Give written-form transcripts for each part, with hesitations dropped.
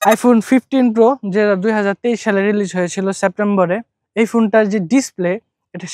IPhone 15 pro যেটা 2023 সালে release হয়েছিল সেপ্টেম্বরে। এই ফোনটার যে ডিসপ্লে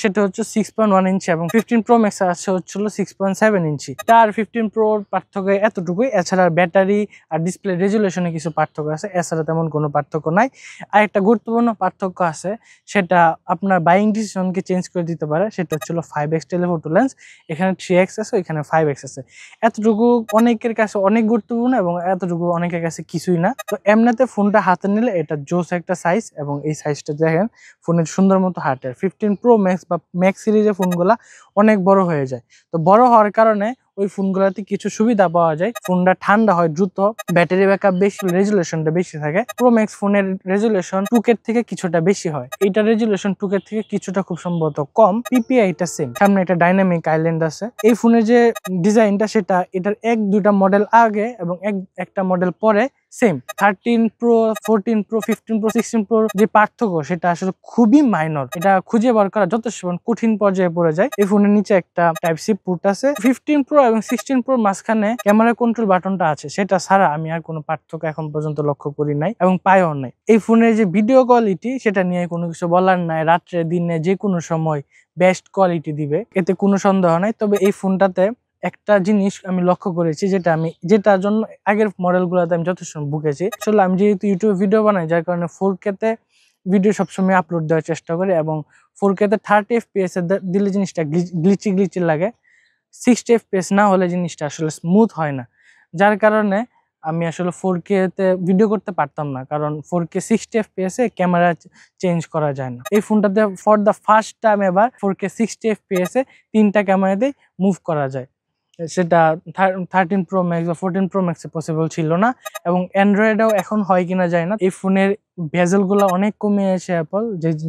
সেটা হচ্ছে 6.1 ইঞ্চি এবং 15 প্রো ম্যাক্স আছে হচ্ছিল 6.7 ইঞ্চি। তার 15 প্রোর পার্থক্য এতটুকুই, এছাড়া ব্যাটারি আর ডিসপ্লে রেজুলেশনে কিছু পার্থক্য আছে, এছাড়া তেমন কোনো পার্থক্য নাই। আর একটা গুরুত্বপূর্ণ পার্থক্য আছে, সেটা আপনার বাইং ডিসিশনকে চেঞ্জ করে দিতে পারে। সেটা হচ্ছিল 5x টেলিফোটো লেন্স, এখানে 3x আছে, এখানে 5x আছে। এতটুকু অনেকের কাছে অনেক গুরুত্বপূর্ণ এবং এতটুকু অনেকের কাছে কিছুই না। তো এমনিতে ফোনটা হাতে নিলে এটা জোস একটা সাইজ, এবং এই সাইজটা দেখেন ফোনের সুন্দর মতো হাটের। 15 প্রো ম্যাক্স বা ম্যাক্স সিরিজের ফোনগুলা অনেক বড় হয়ে যায়। তো বড় হওয়ার কারণে ওই ফোনগুলোতে কিছু সুবিধা পাওয়া যায়। ফোনটা ঠান্ডা হয় দ্রুত, ব্যাটারি ব্যাকআপ বেশি, রেজুলেশনটা বেশি থাকে। প্রো ম্যাক্স ফোনের রেজুলেশন 2K থেকে কিছুটা বেশি হয়, এইটা রেজুলেশন 2K থেকে কিছুটা খুব সম্ভবত কম। পিপিআইটা সেম, সামনে একটা ডাইনামিক আইল্যান্ড আছে। এই ফোনের যে ডিজাইনটা সেটা এটার দুইটা মডেল আগে এবং একটা মডেল পরে same. 13 pro, 14 pro, 15 pro, 16 pro যে পার্থক্য সেটা আসলে খুবই মাইনর। এটা খুঁজে বার করা যথেষ্ট কঠিন পর্যায়ে পড়ে যায়। এই ফোনের নিচে একটা টাইপ সি পোর্ট আছে। 15 প্রো এবং 16 প্রো মাঝখানে ক্যামেরা কন্ট্রোল বাটনটা আছে, সেটা ছাড়া আমি আর কোনো পার্থক্য এখন পর্যন্ত লক্ষ্য করি নাই এবং পাইও নাই। এই ফোনের যে ভিডিও কোয়ালিটি সেটা নিয়ে কোনো কিছু বলার নাই, রাত্রে দিনে যে কোনো সময় বেস্ট কোয়ালিটি দিবে, এতে কোনো সন্দেহ নাই। তবে এই ফোনটাতে একটা জিনিস আমি লক্ষ্য করেছি, যেটার জন্য আগের মডেলগুলোতে আমি যথেষ্ট ভুগেছি। আসলে আমি যেহেতু ইউটিউবে ভিডিও বানাই, যার কারণে 4K তে ভিডিও সবসময় আপলোড দেওয়ার চেষ্টা করি, এবং 4K তে 30 FPS দিলে জিনিসটা গ্লিচি লাগে। 60 FPS না হলে জিনিসটা আসলে স্মুথ হয় না, যার কারণে আমি আসলে 4K তে ভিডিও করতে পারতাম না, কারণ 4K 60 FPS এ ক্যামেরা চেঞ্জ করা যায় না। এই ফোনটাতে ফর দ্য ফার্স্ট টাইম এবার 4K 60 FPS এ 3টা ক্যামেরাতেই মুভ করা যায়। সেটা 13 প্রো ম্যাক্স বা 14 প্রো ম্যাক্সে পসিবল ছিল না, এবং অ্যান্ড্রয়েডেও এখন হয় কিনা যায় না। এই ফোনের ভেজেলগুলো অনেক কমিয়েছে অ্যাপল,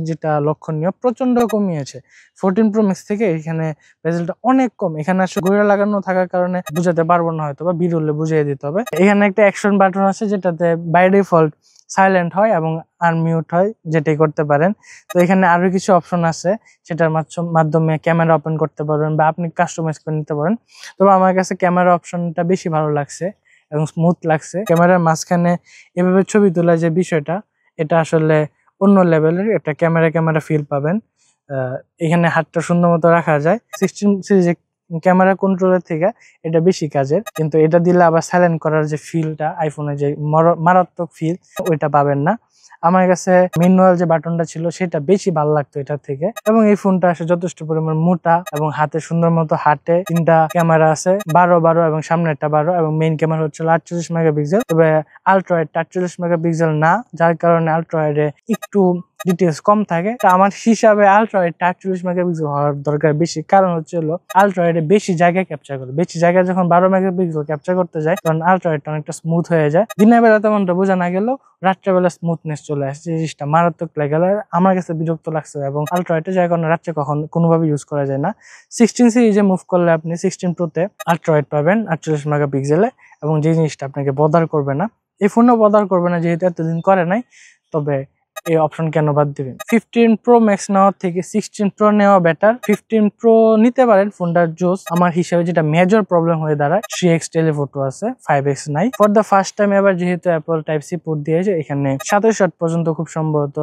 যেটা লক্ষণীয়, প্রচন্ড কমিয়েছে। 14 প্রো ম্যাক্স থেকে এখানে ভেজেলটা অনেক কম। এখানে আসলে গড়িয়া লাগানো থাকার কারণে বুঝাতে পারবো না, হয়তো বা ভিড় হলে বুঝিয়ে দিতে হবে। এখানে একটা অ্যাকশন বাটন আছে, যেটাতে বাই ডিফল্ট সাইলেন্ট হয় এবং আনমিউট হয়, যেটাই করতে পারেন। তো এখানে আরো কিছু অপশন আছে, সেটার মাধ্যমে ক্যামেরা ওপেন করতে পারবেন বা আপনি কাস্টমাইজ করে নিতে পারেন। তবে আমার কাছে ক্যামেরা অপশনটা বেশি ভালো লাগছে এবং স্মুথ লাগছে। ক্যামেরার মাঝখানে এভাবে ছবি তোলার যে বিষয়টা, এটা আসলে অন্য লেভেলের একটা ক্যামেরা ফিল পাবেন। এখানে হাতটা সুন্দর মতো রাখা যায়। 16 সিরিজের ক্যামেরা কন্ট্রোলের থেকে এটা বেশি কাজের, কিন্তু এটা দিলে আবার সাইলেন্ট করার যে ফিলটা, আইফোনের যে মারাত্মক ফিল, ওইটা পাবেন না। আমার কাছে ম্যানুয়াল যে বাটনটা ছিল সেটা বেশি ভালো লাগতো এটা থেকে। এবং এই ফোনটা আসলে যথেষ্ট পরিমাণ মোটা এবং হাতে সুন্দর মতো হাতে 3টা ক্যামেরা আছে, 12 এবং সামনেরটা 12, এবং মেইন ক্যামেরা হচ্ছে 48 মেগাপিক্সেল। তবে আলট্রা ওয়াইড 48 মেগাপিক্সেল না, যার কারণে আলট্রা ওয়াইডে একটু ডিটেলস কম থাকে। তা আমার হিসাবে আলট্রা ওয়াইড 48 মেগাপিক্সেল হওয়ার দরকার বেশি, কারণ হচ্ছে আলট্রা ওয়াইডে বেশি জায়গা ক্যাপচার করে। বেশি জায়গা যখন 12 মেগাপিক্সেল ক্যাপচার করতে যায়, তখন আলট্রা ওয়াইডটা অনেকটা স্মুথ হয়ে যায়। দিনের বেলা তেমনটা বোঝা না গেলেও রাত্রেবেলা স্মুথনেস চলে আসছে, জিনিসটা মারাত্মক লাগে। আমার কাছে বিরক্ত লাগছে, এবং আলট্রা ওয়াইডে যার কারণে রাত্রে কোনোভাবে ইউজ করা যায় না। 16 সিরিজে মুভ করলে আপনি 16 প্রোতে আলট্রা ওয়াইড পাবেন 48 মেগাপিক্সেলে, এবং যে জিনিসটা আপনাকে বদার করবে না। এই ফোনও বদার করবে না, যেহেতু এতদিন করে নাই। তবে এই অপশন কেন বাদ দিবেন? 15 প্রো ম্যাক্স নেওয়ার থেকে 16 প্রো নেওয়া বেটার। 15 প্রো নিতে পারেন, ফোনটার জোস। আমার হিসাবে যেটা মেজর প্রবলেম হয়ে দাঁড়ায়, 3x টেলিফোটো আছে, 5x নাই। ফর দ্য ফার্স্ট টাইম এবার যেহেতু অ্যাপল টাইপ সি পোর্ট দিয়েছে, এখানে 27 ওয়াট পর্যন্ত খুব সম্ভবত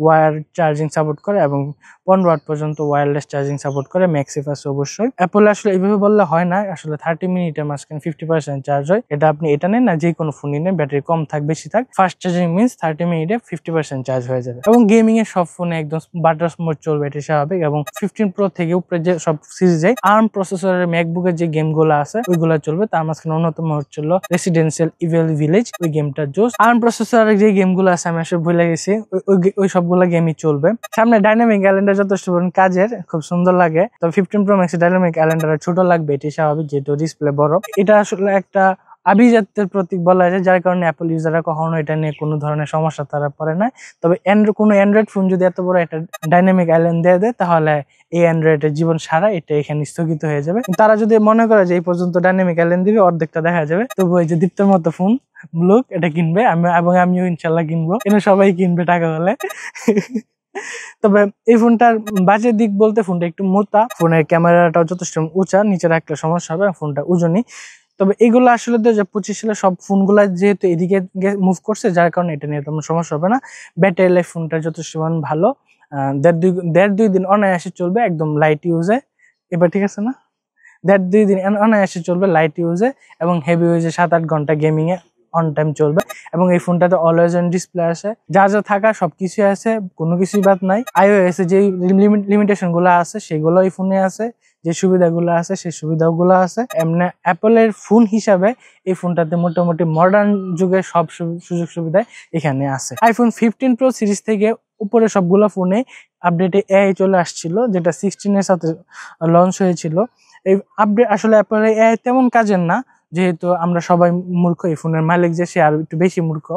ওয়্যার চার্জিং সাপোর্ট করে, এবং 15 ওয়াট পর্যন্ত ওয়্যারলেস চার্জিং সাপোর্ট করে। ম্যাক্সিফ আছে অবশ্যই। অ্যাপল আসলে এইভাবে বললে হয় না, আসলে 30 মিনিটের মাঝখানে 50% চার্জ হয়। এটা আপনি এটা নেন না, যে কোনো ফোনই নেন, ব্যাটারি কম থাক বেশি থাক, ফাস্ট চার্জিং মিনস 30 মিনিটে 50% চার্জ হয়ে যাবে। এবং গেমিং এর সব ফোনে একদম বাটার স্মুথ চলবে, এটা স্বাভাবিক। এবং 15 প্রো থেকে উপরে যে সব সিরিজে আর্ম প্রসেসরের ম্যাকবুকের যে গেমগুলো আছে ওইগুলো চলবে। তার মাঝখানে অন্যতম হচ্ছিল রেসিডেন্সিয়াল ইভেল ভিলেজ, ওই গেমটা জোস। আর্ম প্রসেসরের যে গেমগুলো আছে আমি আসলে ভুলে গেছি, ওই সবগুলো গেমই চলবে। সামনে ডাইনামিক ক্যালেন্ডার যথেষ্ট কাজের, খুব সুন্দর লাগে। তবে 15 প্রো ম্যাক্স ডাইনামিক ক্যালেন্ডার ছোট লাগবে, এটি স্বাভাবিক, যেহেতু ডিসপ্লে বড়। এটা আসলে একটা আভিজাত্যের প্রতীক বলা যায়, যার কারণে অ্যাপল ইউজাররা কখনো এটা নিয়ে কোনো ধরনের সমস্যা তারা পড়ে না। তবে কোনো অ্যান্ড্রয়েড ফোন যদি এত বড় একটা ডাইনামিক আইল্যান্ড দিয়ে দেয়, তাহলে এই অ্যান্ড্রয়েডের জীবন সারা এটা এখানে স্থগিত হয়ে যাবে। তারা যদি মনে করে যে এই পর্যন্ত ডাইনামিক আইল্যান্ড দিবে, অর্ধেকটা দেখা যাবে। তবু এই যে দীপ্তের মতো ফোন লোক এটা কিনবে, আমিও ইনশাল্লাহ কিনবো, কিন্তু সবাই কিনবে টাকা হলে। তবে এই ফোনটার বাজে দিক বলতে, ফোনটা একটু মোটা, ফোনের ক্যামেরাটাও যথেষ্ট উঁচা, নিচে রাখলে সমস্যা হবে, ফোনটা ওজনই। তবে এগুলো আসলে 2025 সালে সব ফোনগুলা যেহেতু এদিকে মুভ করছে, যার কারণে এটা নিয়ে তেমন সমস্যা হবে না। ব্যাটারি লাইফ ফোনটা যথেষ্ট ভালো, দেড় দুই দিন অনায়াসে চলবে একদম লাইট ইউজে। এবার ঠিক আছে না, 1.5-2 দিন অনায়াসে চলবে লাইট ইউজে, এবং হেভি ইউজে 7-8 ঘন্টা গেমিং এ অন টাইম চলবে। এবং এই ফোনটাতে অলওয়েজ অন ডিসপ্লে আছে, যা যা থাকা সবকিছু আছে, কোনো কিছুই বাদ নাই। iOS এ যে লিমিটেশন গুলো আছে সেগুলো এই ফোনে আছে, যে সুবিধাগুলো আছে সেই সুবিধাগুলো আছে। এমনি অ্যাপলের ফোন হিসাবে এই ফোনটাতে মোটামুটি মডার্ন যুগের সব সুযোগ সুবিধা এখানে আছে। আইফোন 15 প্রো সিরিজ থেকে উপরে সবগুলো ফোনে আপডেটে এআই চলে আসছিল, যেটা 16 এর সাথে লঞ্চ হয়েছিল। এই আপডেট আসলে অ্যাপলের এআই তেমন কাজের না, যেহেতু আমরা সবাই মূর্খ, এই ফোনের মালিক যে সে আরো একটু বেশি মূর্খ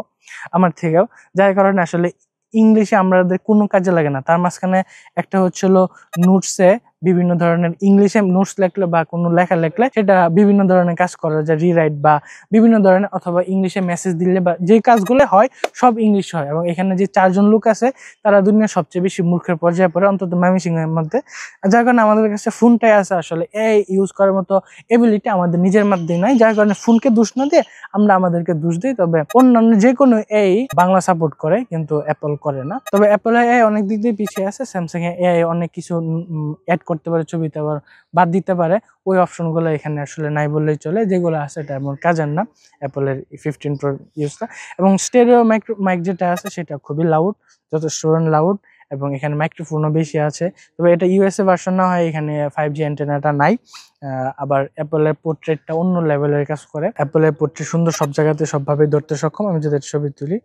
আমার থেকেও, যার কারণে আসলে ইংলিশে আমাদের কোনো কাজে লাগে না। তার মাঝখানে একটা হচ্ছিল নোটসে বিভিন্ন ধরনের ইংলিশে নোটস লেখলে বা কোনো লেখা লেখলে সেটা বিভিন্ন ধরনের কাজ করা যায়, রিরাইট বা বিভিন্ন ধরনের, অথবা ইংলিশে মেসেজ দিলে বা যে কাজগুলো হয় সব ইংলিশ হয়। এবং এখানে যে 4 জন লোক আছে তারা দুনিয়ার সবচেয়ে বেশি মূর্খের পর্যায়ে পড়ে, অন্তত ময়মনসিংহের মধ্যে। যার কারণে আমাদের কাছে ফোনটাই আছে আসলে এই ইউজ করার মতো এবিলিটি আমাদের নিজের মধ্যে নাই, যার কারণে ফোনকে দোষ না দিয়ে আমরা আমাদেরকে দোষ দিই। তবে অন্যান্য যে কোনো এই বাংলা সাপোর্ট করে, কিন্তু অ্যাপল করে না। তবে অ্যাপল এআই অনেক দিক দিয়ে পিছিয়ে আছে, স্যামসাং এ এআই অনেক কিছু অ্যাড করতে পারে, ছবিতে আবার বাদ দিতে পারে। ওই অপশনগুলো এখানে আসলে নাই বললেই চলে, যেগুলো আছে এটা এমন কাজের না অ্যাপলের 15 প্রো ইউজটা। এবং স্টেরিও মাইক যেটা আছে সেটা খুবই লাউড, যথেষ্ট লাউড, এবং এখানে মাইক্রোফোনও বেশি আছে। তবে এটা ইউএসএ ভার্সন না হয়, এখানে 5G অ্যান্টেনাটা নাই। আবার অ্যাপলের পোর্ট্রেটটা অন্য লেভেলের কাজ করে। অ্যাপলের পোর্ট্রেট সুন্দর, সব জায়গাতে সবভাবে ধরতে সক্ষম। আমি যদি ছবি তুলি,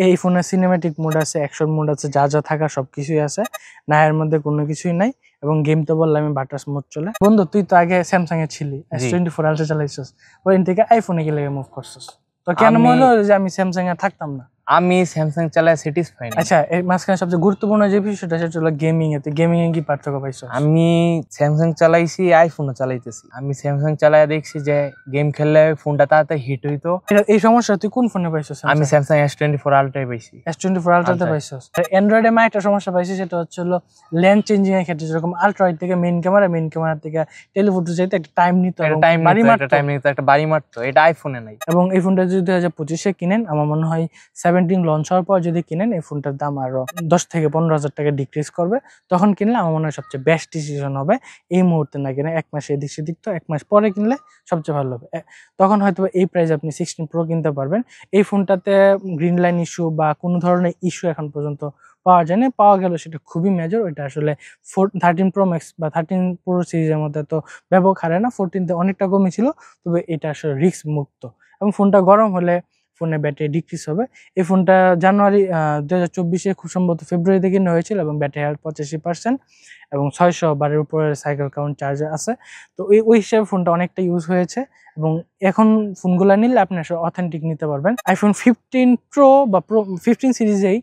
এই ফোনে সিনেমেটিক মোড আছে, অ্যাকশন মোড আছে, যা যা থাকা সবকিছুই আছে, না এর মধ্যে কোনো কিছুই নাই। এবং গেম তো বললাম আমি বাটাস মোড চলে। বন্ধু তুই তো আগে স্যামসাং এ ছিলি, S24 আলট্রা চালাইছিস, ওই থেকে আইফোনে গেলে মুভ করছিস, তো কেন মনে হলো যে আমি স্যামসাং এ থাকতাম না? আমি স্যামসাং চালায় স্যাটিসফাই না। আচ্ছা, এর মাঝখানে সবচেয়ে গুরুত্বপূর্ণ যে বিষয়টা সেটা হলো গেমিং এ। গেমিং এ কি পার্থক্য পাইছো? আমি স্যামসাং চালাইছি, আইফোনও চালাইতেছি। আমি স্যামসাং চালায় দেখছি যে গেম খেললে ফোনটা তাড়াতাড়ি হিট হইতো। এই সমস্যা তুই কোন ফোনে পাইছো? আমি স্যামসাং S24 আলট্রাই পাইছি। S24 আলট্রাতে পাইছো? অ্যান্ড্রয়েডে মা একটা সমস্যা পাইছি, সেটা হচ্ছে হলো লেন্স চেঞ্জিং এর ক্ষেত্রে, যেরকম আলট্রা থেকে মেইন ক্যামেরা থেকে টেলিফটো যাইতে একটা টাইম নিতে, একটা টাইম নিতে, একটা বাড়ি মারতো। এটা আইফোনে নাই। এবং এই ফোনটা যদি 2025-এ কিনেন, আমার মনে হয় 17 লঞ্চ হওয়ার পর যদি কিনেন, এই ফোনটার দাম আরো 10 থেকে 15,000 টাকা ডিক্রিজ করবে। তখন কিনলে আমার মনে হয় সবচেয়ে বেস্ট ডিসিশন হবে। এই মুহূর্তে না কিনে 1 মাস এদিক সেদিক, তো 1 মাস পরে কিনলে সবচেয়ে ভালো হবে। তখন হয়তো এই প্রাইসে আপনি 16 প্রো কিনতে পারবেন। এই ফোনটাতে গ্রিন লাইন ইস্যু বা কোনো ধরনের ইস্যু এখন পর্যন্ত পাওয়া যায় না, পাওয়া গেল সেটা খুবই মেজর। ওইটা আসলে 13 প্রো ম্যাক্স বা 13 প্রো সিরিজের মধ্যে তো ব্যাপক হারে না, 14তে অনেকটা কমই ছিল। তবে এটা আসলে রিস্ক মুক্ত, এবং ফোনটা গরম হলে ফোনের ব্যাটারি ডিক্রিজ হবে। এই ফোনটা জানুয়ারি 2024-এ খুব সম্ভবত ফেব্রুয়ারিতে কেনা হয়েছিল, এবং ব্যাটারি হেলথ 85%, এবং 600 বারের উপরে সাইকেল কাউন্ট চার্জার আছে। তো ওই হিসাবে ফোনটা অনেকটা ইউজ হয়েছে। এবং এখন ফোনগুলো নিলে আপনি আসলে অথেন্টিক নিতে পারবেন। আইফোন 15 প্রো বা 15 সিরিজেই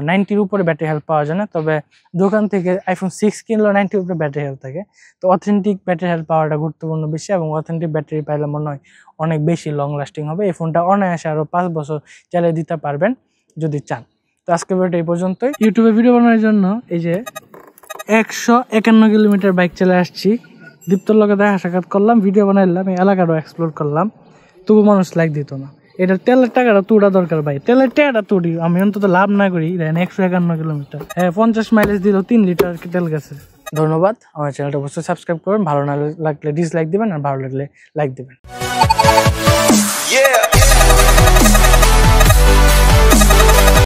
90-র উপরে ব্যাটারি হেলথ পাওয়া যায় না। তবে দোকান থেকে আইফোন 6 কিনলেও 90-র উপরে ব্যাটারি হেলথ থাকে। তো অথেন্টিক ব্যাটারি হেলথ পাওয়াটা গুরুত্বপূর্ণ বেশি, এবং অথেন্টিক ব্যাটারি পাইলে মনে হয় অনেক বেশি লং লাস্টিং হবে। এই ফোনটা অনায়াসে আরো 5 বছর চালিয়ে দিতে পারবেন যদি চান। তো আজকের ভিডিওটা এই পর্যন্তই। ইউটিউবে ভিডিও বানানোর জন্য এই যে 151 কিলোমিটার বাইক চলে আসছি, দীপ্তর লগে দেখা সাক্ষাৎ করলাম, ভিডিও বানাইলাম, এই এলাকাটাও এক্সপ্লোর করলাম, তবু মানুষ লাইক দিত না। এটা তেলের টাকাটা তুড়া দরকার ভাই, তেলের টাকাটা তুড়ি, আমি অন্তত লাভ না করি। দেখেন 151 কিলোমিটার, হ্যাঁ 50 মাইলেজ দিল 3 লিটার তেল গেছে। ধন্যবাদ। আমার চ্যানেলটা অবশ্যই সাবস্ক্রাইব করবেন, ভালো না লাগলে ডিসলাইক দিবেন, আর ভালো লাগলে লাইক দিবেন।